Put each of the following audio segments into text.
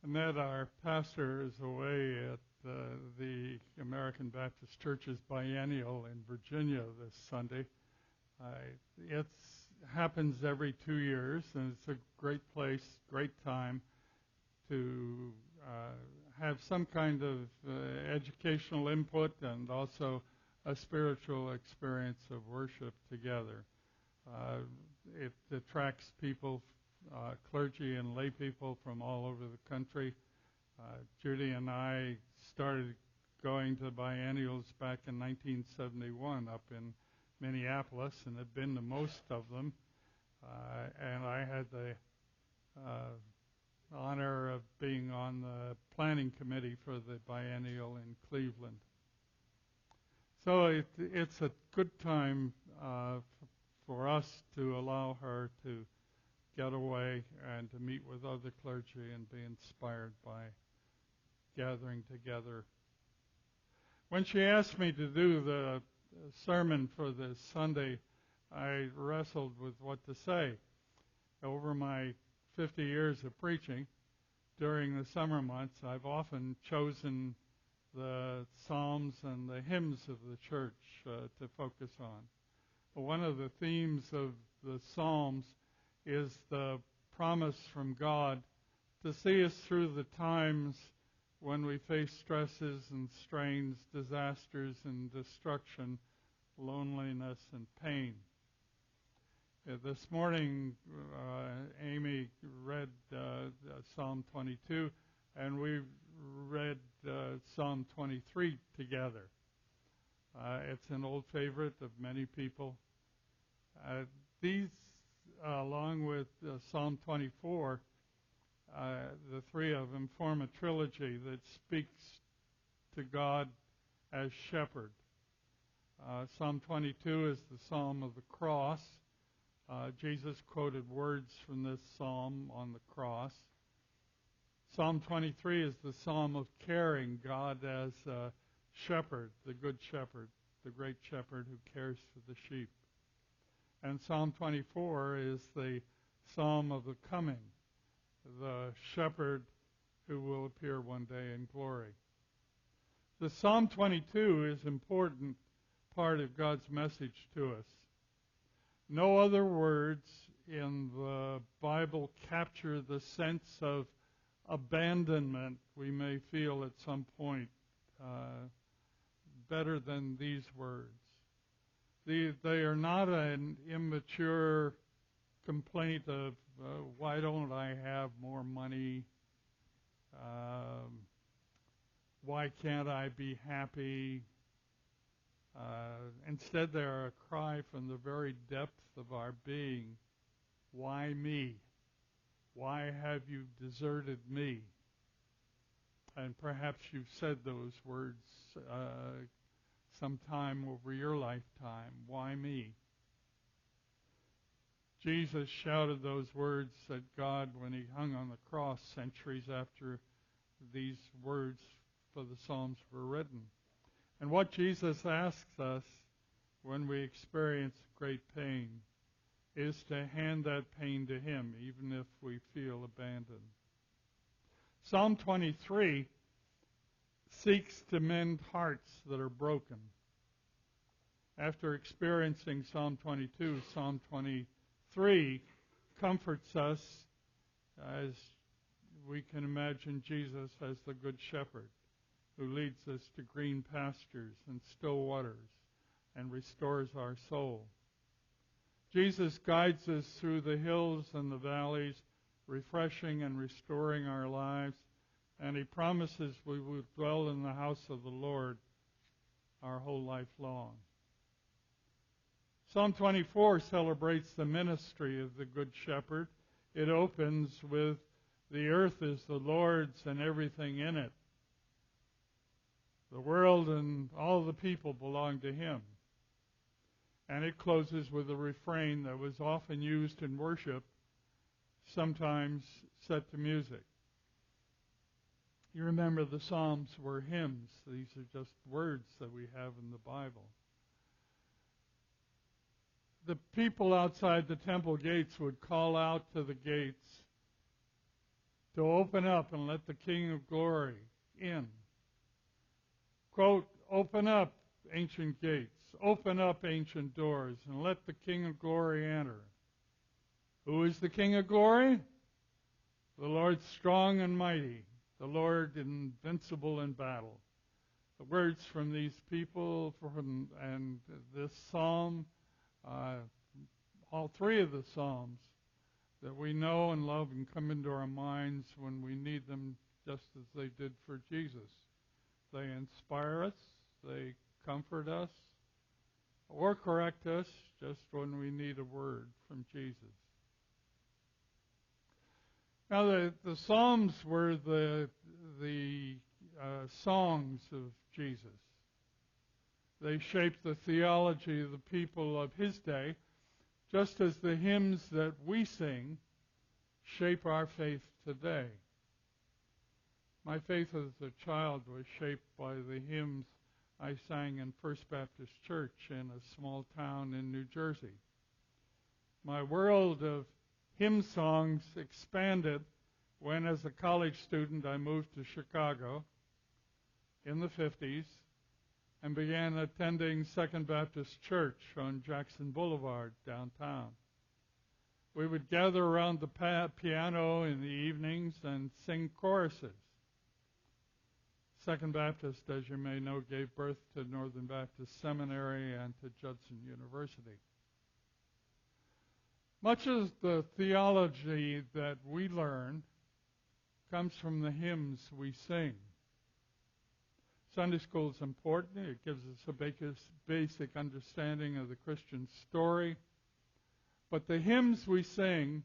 Ned, our pastor, is away at the American Baptist Church's biennial in Virginia this Sunday. It happens every 2 years, and it's a great place, great time to have some kind of educational input and also a spiritual experience of worship together. It attracts people, clergy and lay people from all over the country. Judy and I started going to biennials back in 1971 up in Minneapolis and have been to most of them. And I had the honor of being on the planning committee for the biennial in Cleveland. So it's a good time for us to allow her to get away and to meet with other clergy and be inspired by gathering together. When she asked me to do the sermon for this Sunday, I wrestled with what to say. Over my 50 years of preaching, during the summer months, I've often chosen the Psalms and the hymns of the church to focus on. One of the themes of the Psalms is the promise from God to see us through the times when we face stresses and strains, disasters and destruction, loneliness and pain. This morning, Amy read Psalm 22, and we read Psalm 23 together. It's an old favorite of many people. These, along with Psalm 24, the three of them form a trilogy that speaks to God as shepherd. Psalm 22 is the Psalm of the cross. Jesus quoted words from this psalm on the cross. Psalm 23 is the psalm of caring God as a shepherd, the good shepherd, the great shepherd who cares for the sheep. And Psalm 24 is the psalm of the coming, the shepherd who will appear one day in glory. The Psalm 22 is an important part of God's message to us. No other words in the Bible capture the sense of abandonment we may feel at some point better than these words. They are not an immature complaint of why don't I have more money? Why can't I be happy? Instead, they are a cry from the very depth of our being. Why me? Why have you deserted me? And perhaps you've said those words sometime over your lifetime. Why me? Jesus shouted those words at God when he hung on the cross centuries after these words for the Psalms were written. And what Jesus asks us when we experience great pain is to hand that pain to him, even if we feel abandoned. Psalm 23 seeks to mend hearts that are broken. After experiencing Psalm 22, Psalm 23 comforts us as we can imagine Jesus as the good shepherd who leads us to green pastures and still waters and restores our soul. Jesus guides us through the hills and the valleys, refreshing and restoring our lives, and he promises we will dwell in the house of the Lord our whole life long. Psalm 24 celebrates the ministry of the Good Shepherd. It opens with, "The earth is the Lord's and everything in it. The world and all the people belong to him." And it closes with a refrain that was often used in worship, sometimes set to music. You remember the Psalms were hymns. These are just words that we have in the Bible. The people outside the temple gates would call out to the gates to open up and let the King of Glory in. Quote, open up ancient gates, open up ancient doors, and let the King of Glory enter. Who is the King of Glory? The Lord strong and mighty, the Lord invincible in battle. The words from these people and this psalm, all three of the psalms that we know and love and come into our minds when we need them, just as they did for Jesus. They inspire us, they comfort us, or correct us just when we need a word from Jesus. Now, the Psalms were the songs of Jesus. They shaped the theology of the people of his day, just as the hymns that we sing shape our faith today. My faith as a child was shaped by the hymns I sang in First Baptist Church in a small town in New Jersey. My world of hymn songs expanded when, as a college student, I moved to Chicago in the 50s and began attending Second Baptist Church on Jackson Boulevard downtown. We would gather around the piano in the evenings and sing choruses. Second Baptist, as you may know, gave birth to Northern Baptist Seminary and to Judson University. Much of the theology that we learn comes from the hymns we sing. Sunday school is important. It gives us a basic understanding of the Christian story. But the hymns we sing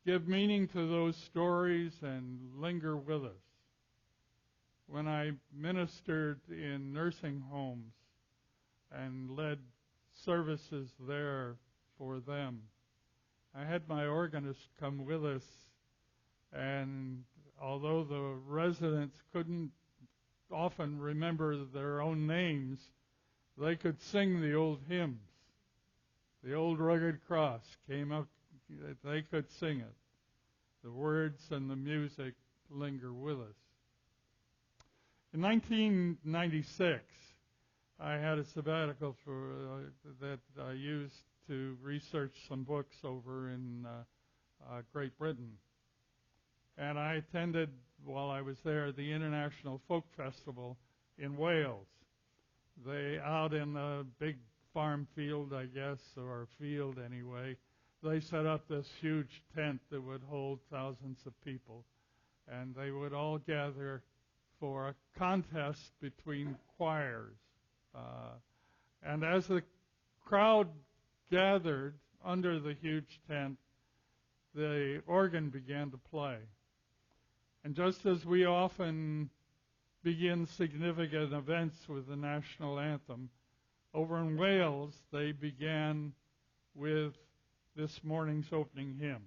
give meaning to those stories and linger with us. When I ministered in nursing homes and led services there for them, I had my organist come with us, and although the residents couldn't often remember their own names, they could sing the old hymns. The old rugged cross came up, they could sing it. The words and the music linger with us. In 1996, I had a sabbatical that I used to research some books over in Great Britain. And I attended, while I was there, the International Folk Festival in Wales. They, out in a big farm field, I guess, or field anyway, they set up this huge tent that would hold thousands of people. And they would all gather for a contest between choirs. And as the crowd gathered under the huge tent, the organ began to play. And just as we often begin significant events with the national anthem, over in Wales, they began with this morning's opening hymn.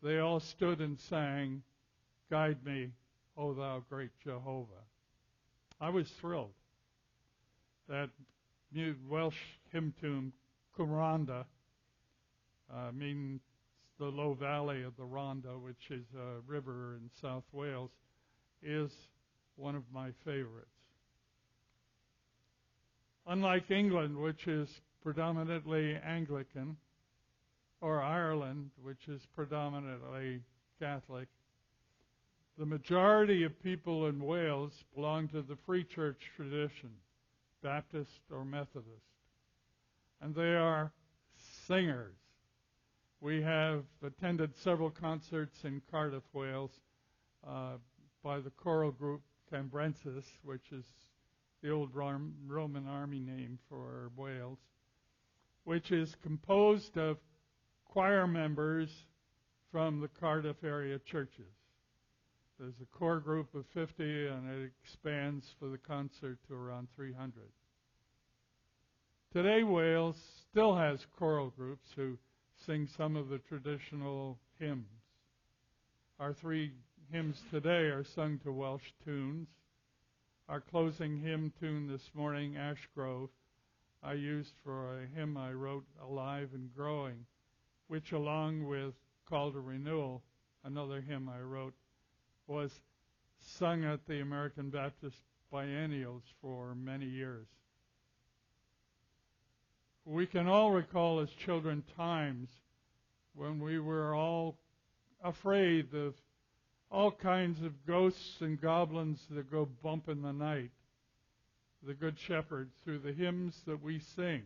They all stood and sang, "Guide me, O thou great Jehovah." I was thrilled. That Welsh hymn tune, Cwranda, means the low valley of the Rhondda, which is a river in South Wales, is one of my favorites. Unlike England, which is predominantly Anglican, or Ireland, which is predominantly Catholic, the majority of people in Wales belong to the Free Church tradition, Baptist or Methodist. And they are singers. We have attended several concerts in Cardiff, Wales, by the choral group Cambrensis, which is the old Roman army name for Wales, which is composed of choir members from the Cardiff area churches. There's a core group of 50, and it expands for the concert to around 300. Today, Wales still has choral groups who sing some of the traditional hymns. Our three hymns today are sung to Welsh tunes. Our closing hymn tune this morning, Ash Grove, I used for a hymn I wrote, Alive and Growing, which along with Call to Renewal, another hymn I wrote, was sung at the American Baptist biennials for many years. We can all recall as children times when we were all afraid of all kinds of ghosts and goblins that go bump in the night. The Good Shepherd, through the hymns that we sing,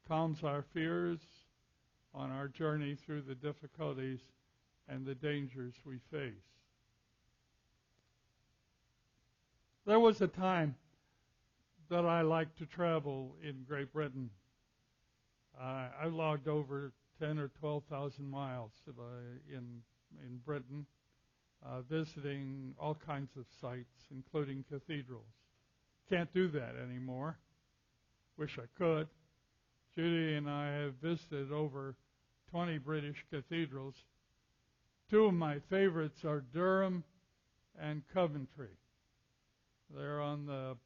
calms our fears on our journey through the difficulties and the dangers we face. There was a time that I liked to travel in Great Britain. I logged over 10 or 12,000 miles in Britain, visiting all kinds of sites, including cathedrals. Can't do that anymore. Wish I could. Judy and I have visited over 20 British cathedrals. Two of my favorites are Durham and Coventry. They're on the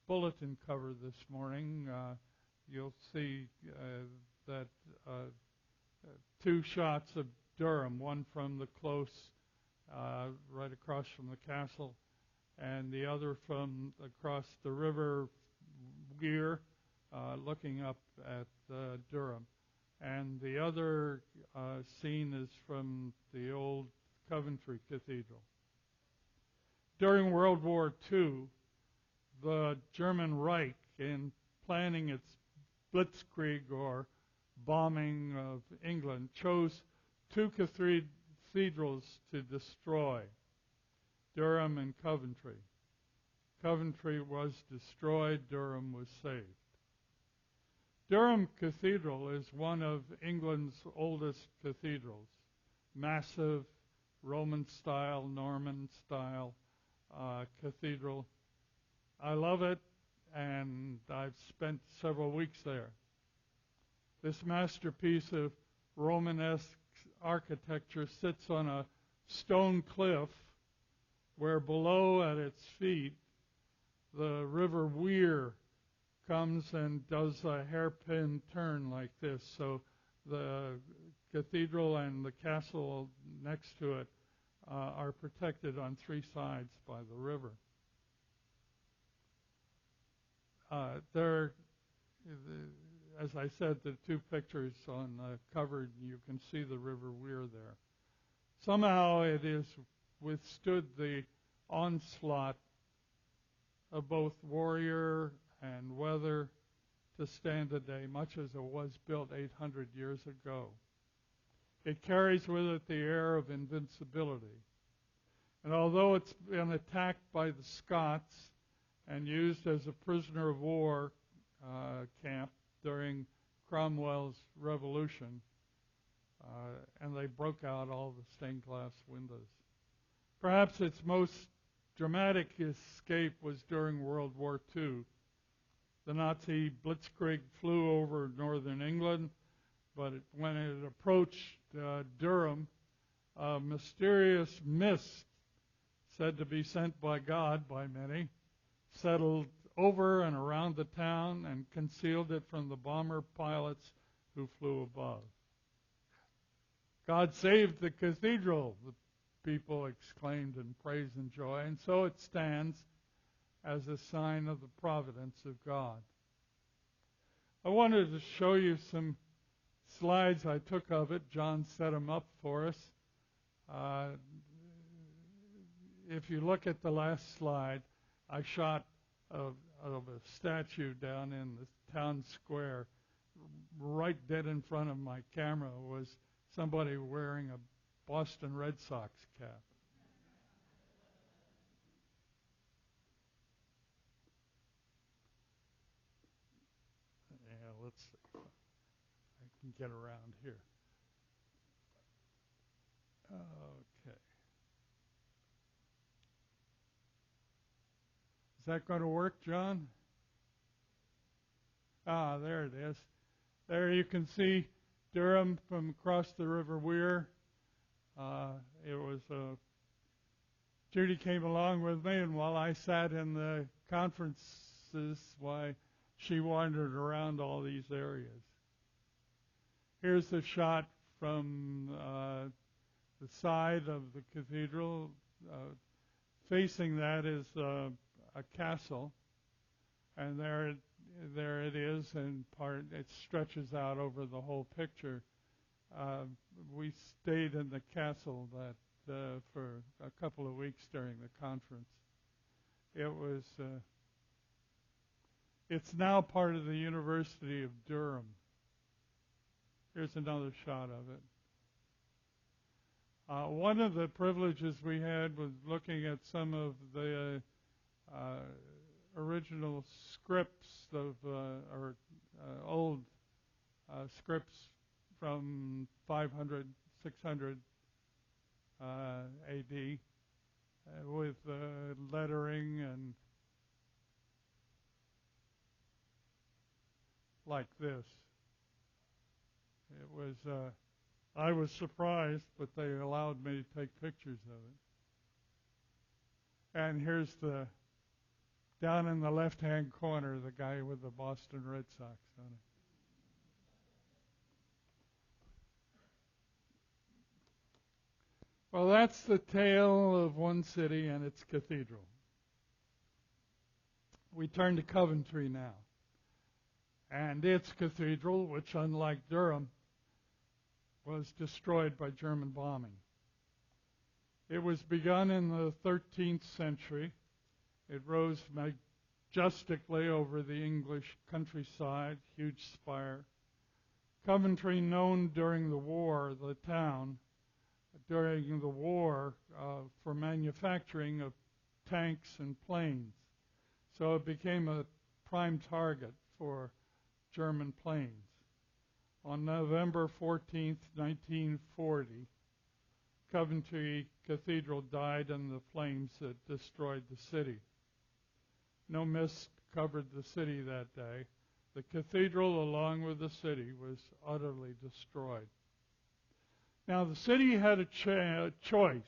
bulletin cover this morning. You'll see that two shots of Durham, one from the close right across from the castle, and the other from across the river Weir, looking up at Durham. And the other scene is from the old Coventry Cathedral. During World War II, the German Reich, in planning its blitzkrieg or bombing of England, chose two cathedrals to destroy, Durham and Coventry. Coventry was destroyed, Durham was saved. Durham Cathedral is one of England's oldest cathedrals, massive Roman-style, Norman-style cathedral. I love it, and I've spent several weeks there. This masterpiece of Romanesque architecture sits on a stone cliff where below at its feet the river Weir comes and does a hairpin turn like this. So the cathedral and the castle next to it are protected on three sides by the river. As I said, the two pictures on the cover, you can see the river Weir there. Somehow it has withstood the onslaught of both warrior and weather to stand today, much as it was built 800 years ago. It carries with it the air of invincibility. And although it's been attacked by the Scots and used as a prisoner of war camp during Cromwell's Revolution, and they broke out all the stained glass windows. Perhaps its most dramatic escape was during World War II. The Nazi blitzkrieg flew over northern England, but when it approached Durham, a mysterious mist, said to be sent by God by many, settled over and around the town and concealed it from the bomber pilots who flew above. God saved the cathedral, the people exclaimed in praise and joy, and so it stands as a sign of the providence of God. I wanted to show you some slides I took of it. John set them up for us. If you look at the last slide, I shot of a statue down in the town square. Right dead in front of my camera was somebody wearing a Boston Red Sox cap. Yeah, let's see. I can get around here. Okay. Is that going to work, John? Ah, there it is. There you can see Durham from across the River Weir. It was Judy came along with me, and while I sat in the conferences, why she wandered around all these areas. Here's a shot from the side of the cathedral. facing that is a castle, and there it is, and it stretches out over the whole picture. We stayed in the castle for a couple of weeks during the conference. It was. It's now part of the University of Durham. Here's another shot of it. One of the privileges we had was looking at some of the original scripts or old scripts from 500, 600 AD with lettering and like this. It was, I was surprised, but they allowed me to take pictures of it. And here's down in the left-hand corner, the guy with the Boston Red Sox on it. Well, that's the tale of one city and its cathedral. We turn to Coventry now. And its cathedral, which unlike Durham, was destroyed by German bombing. It was begun in the 13th century. It rose majestically over the English countryside, huge spire. Coventry, known during the war, the town, during the war for manufacturing of tanks and planes. So it became a prime target for German planes. On November 14th, 1940, Coventry Cathedral died in the flames that destroyed the city. No mist covered the city that day. The cathedral, along with the city, was utterly destroyed. Now, the city had a choice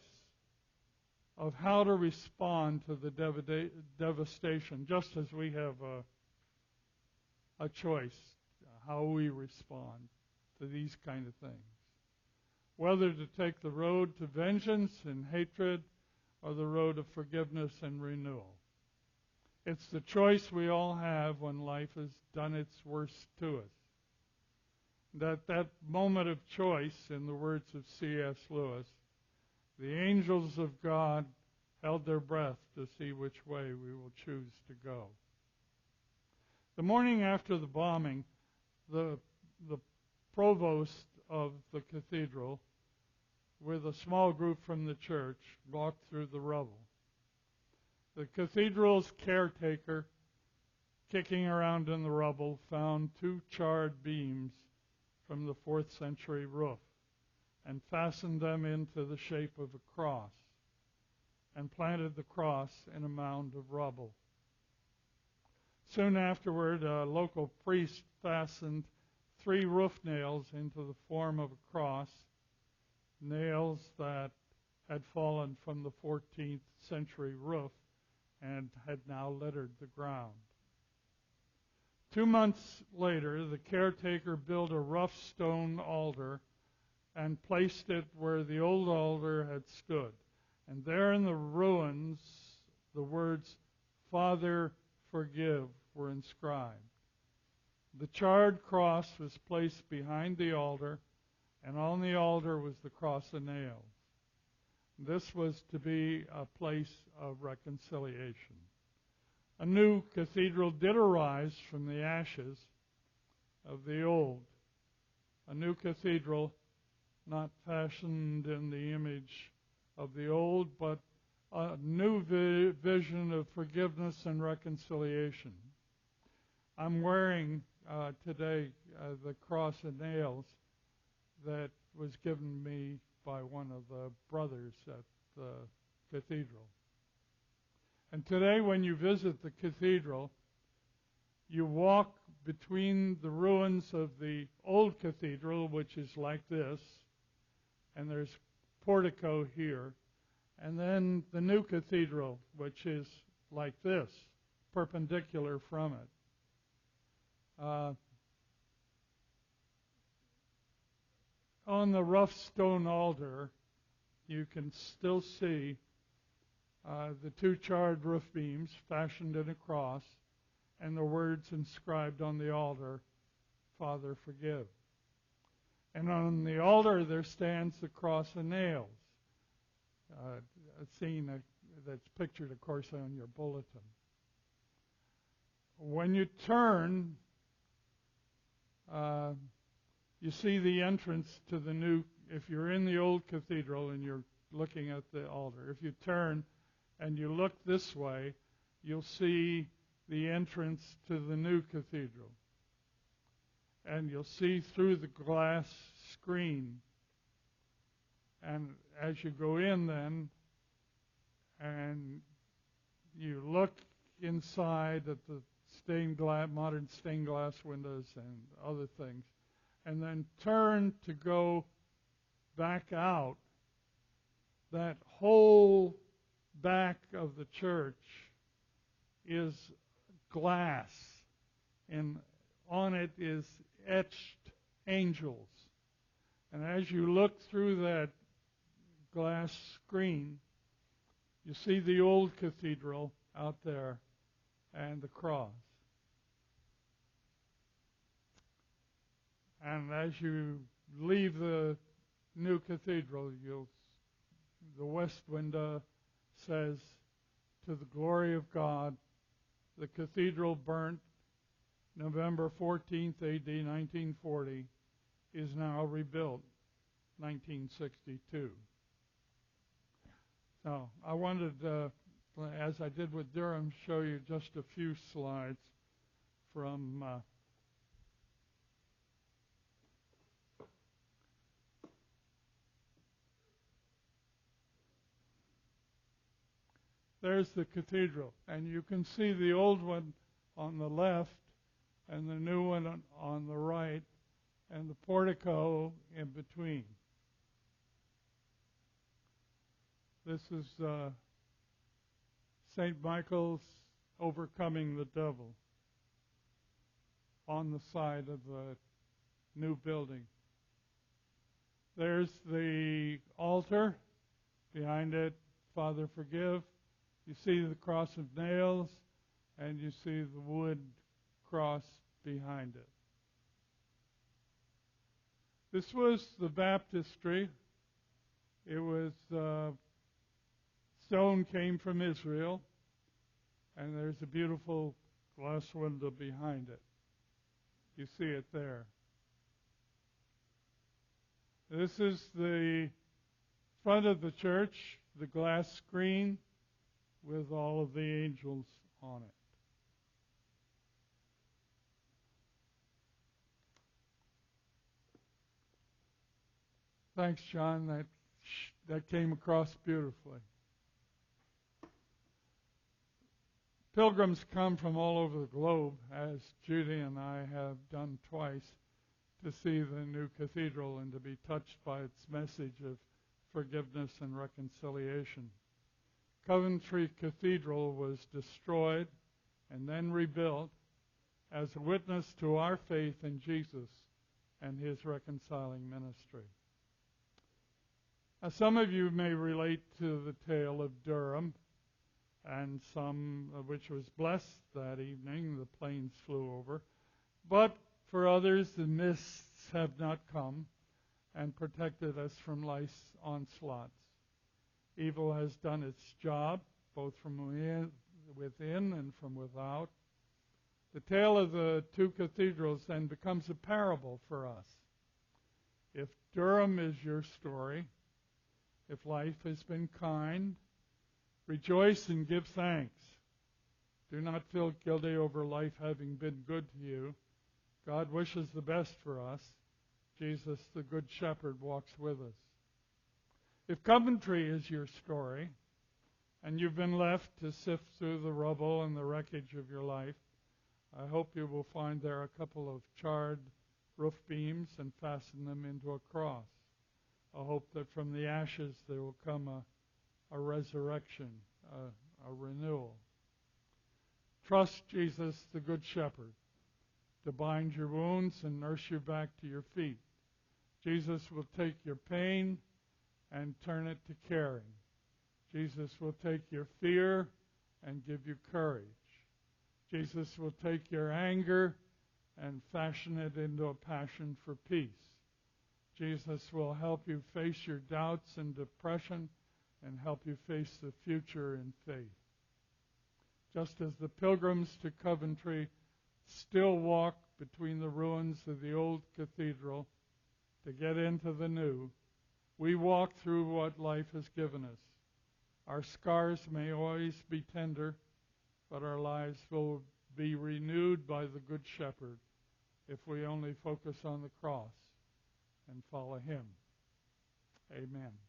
of how to respond to the devastation, just as we have a choice how we respond to these kind of things. Whether to take the road to vengeance and hatred or the road of forgiveness and renewal. It's the choice we all have when life has done its worst to us. That moment of choice, in the words of C.S. Lewis, the angels of God held their breath to see which way we will choose to go. The morning after the bombing, the provost of the cathedral, with a small group from the church, walked through the rubble. The cathedral's caretaker, kicking around in the rubble, found 2 charred beams from the 4th century roof and fastened them into the shape of a cross and planted the cross in a mound of rubble. Soon afterward, a local priest fastened 3 roof nails into the form of a cross, nails that had fallen from the 14th century roof and had now littered the ground. 2 months later, the caretaker built a rough stone altar and placed it where the old altar had stood. And there in the ruins, the words, "Father, forgive," were inscribed. The charred cross was placed behind the altar, and on the altar was the cross of nails. This was to be a place of reconciliation. A new cathedral did arise from the ashes of the old. A new cathedral, not fashioned in the image of the old, but a new vision of forgiveness and reconciliation. I'm wearing today the cross and nails that was given me by one of the brothers at the cathedral. And today when you visit the cathedral, you walk between the ruins of the old cathedral, which is like this, and there's portico here, and then the new cathedral, which is like this, perpendicular from it. On the rough stone altar, you can still see the two charred roof beams fashioned in a cross, and the words inscribed on the altar, Father, forgive. And on the altar there stands the cross of nails, a scene that's pictured, of course, on your bulletin. When you turn, you see the entrance to the new, if you're in the old cathedral and you're looking at the altar, if you turn and you look this way, you'll see the entrance to the new cathedral. And you'll see through the glass screen. And as you go in then, and you look inside at the modern stained glass windows and other things, and then turn to go back out, that whole back of the church is glass, and on it is etched angels. And as you look through that glass screen, you see the old cathedral out there and the cross. And as you leave the new cathedral, the west window says, to the glory of God, the cathedral burnt November 14th, AD 1940, is now rebuilt 1962. So I wanted, as I did with Durham, show you just a few slides from there's the cathedral, and you can see the old one on the left and the new one on the right, and the portico in between. This is St. Michael's overcoming the devil on the side of the new building. There's the altar. Behind it, Father, forgive. You see the cross of nails, and you see the wood cross behind it. This was the baptistry. It was stone came from Israel, and there's a beautiful glass window behind it. You see it there. This is the front of the church, the glass screen with all of the angels on it. Thanks, John. That came across beautifully. Pilgrims come from all over the globe, as Judy and I have done twice, to see the new cathedral and to be touched by its message of forgiveness and reconciliation. Coventry Cathedral was destroyed and then rebuilt as a witness to our faith in Jesus and his reconciling ministry. Now, some of you may relate to the tale of Durham, and some of which was blessed that evening. The planes flew over. But for others, the mists have not come and protected us from life's onslaughts. Evil has done its job, both from within and from without. The tale of the two cathedrals then becomes a parable for us. If Durham is your story, if life has been kind, rejoice and give thanks. Do not feel guilty over life having been good to you. God wishes the best for us. Jesus, the Good Shepherd, walks with us. If Coventry is your story, and you've been left to sift through the rubble and the wreckage of your life, I hope you will find there a couple of charred roof beams and fasten them into a cross. I hope that from the ashes there will come a resurrection, a renewal. Trust Jesus, the Good Shepherd, to bind your wounds and nurse you back to your feet. Jesus will take your pain and turn it to caring. Jesus will take your fear and give you courage. Jesus will take your anger and fashion it into a passion for peace. Jesus will help you face your doubts and depression and help you face the future in faith. Just as the pilgrims to Coventry still walk between the ruins of the old cathedral to get into the new, we walk through what life has given us. Our scars may always be tender, but our lives will be renewed by the Good Shepherd if we only focus on the cross and follow him. Amen.